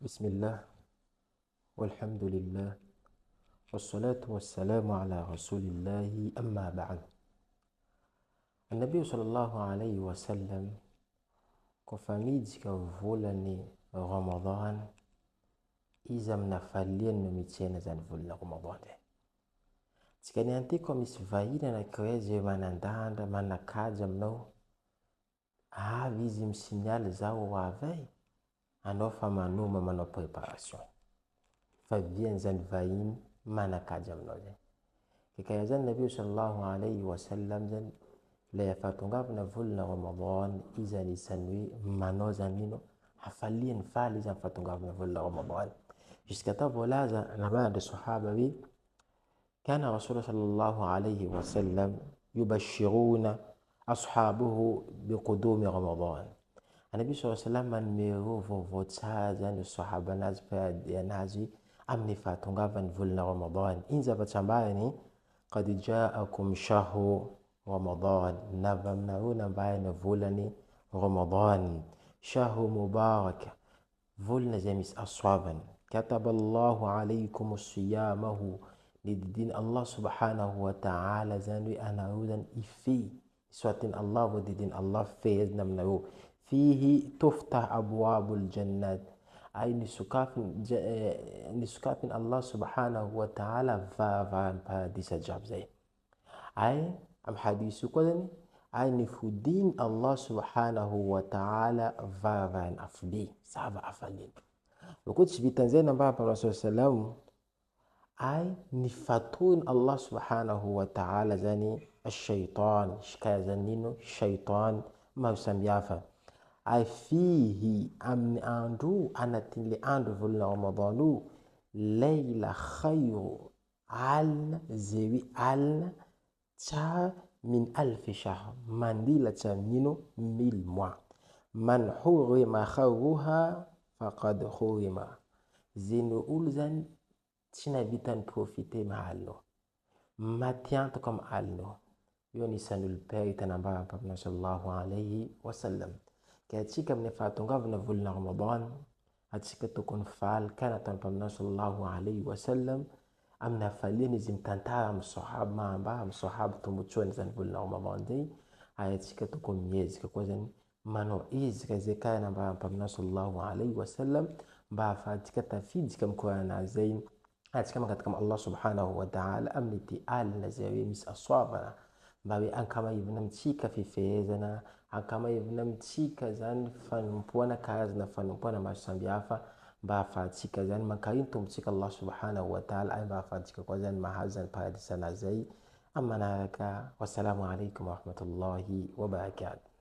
بسم الله والحمد لله والصلاة والسلام على رسول الله أما بعد. النبي صلى الله عليه وسلم kufamidika volany Ramadan izy amina faliany no mitsena zany volana Ramadan zay. Tsika nianty misy vahiny anankiray zay manandahatra manakaja aminao, avy izy misignaly zao ho avy anao fa manoma manao préparation fa viany zany vahiny manakaja aminao zay. Kaya zany Nabi sallallahu alayhi wa sallam zany la fatongavana volana Ramadan izy anisany hoe manao zany ino hafaliany faly izy amin'ny fatongavana volana Ramadan. Jusqu'à ta volaza nabada sahaba hoe kana Rasulullah sallallahu alayhi wa sallam yubashiruna ashabuhu biqudumi Ramadan. Nabi sallallahu alayhi wa sallam manmero vaovao tsara zany sahaba nazy mpady anazy amin'ny fatongavana volana Ramadan. Iny zavatra ambarany qad ja'akum shahru Ramadan, navy aminareo nambarana volany Ramadan, shahru mubarak, volana zay misy asoavana. Kataballahu alaykum siyamahu, nididiny Allah subhanahu wa ta'ala zany hoe anareo zany ife soatiny Allah vodidiny Allah fehezina aminareo. Fihi tuftah abwabul jannat, ay nisokafin Allah subhanahu wa ta'ala vavahan'ny paradisa jiaby zay. Ay am hadisy koa zany ay nifodiny Allah subhanahu wa ta'ala vavahan'ny afobe sava afaliny. Loko tsy vitan'izay namba pa Rasul sallam ay nifatony Allah subhanahu wa ta'ala zany ash-shaytan, shikaya zany ino shaytan maro samihafa. Ay fihi amin'ny andro anatin'le andro volana Ramadan io layla khayru alina zewi alina tsara min alfi shahr, mandilatsa mino 1000 mois. Man hurima khawruha faqad hurima, zeny olo zany tsy navitany profite mahalino matiantoka am alino. Io anisan'ny olo perita nambara Muhammad sallallahu alayhi wa sallam. Kaya tsika amin'ny fahatongavana volana Ramadan atsika tokony faly kana ataon'ny Muhammad sallallahu alayhi wa sallam amina faliany izy mitantara amin'ny sahaba mahambara amin'ny sahaba tombotsoany zany volana Ramadan zay. Ay atsika tokony miezaka koa zany manao ezaka zay kaya nambara Muhammad sallallahu alayhi wa sallam mba ahafahantsika tafiditsika amin'ny korana zay. Atsika mangataka amin'ny Allah subhanahu wa ta'ala amin'ny ty alina zay hoe misy asoavana mba hoe ankamaivana amitsika fifehezana, ankamaivana amitsika zany fanompoana karazana fanompoana maro samihafa mba ahafahantsika zany mankariny tombontsika Allah subhanahu wa ta'ala ay mba ahafahantsika koa zany mahazo zany paradisana zay. Amanaraka, wassalamu alaikum wa rahmatullahi wa barakatuh.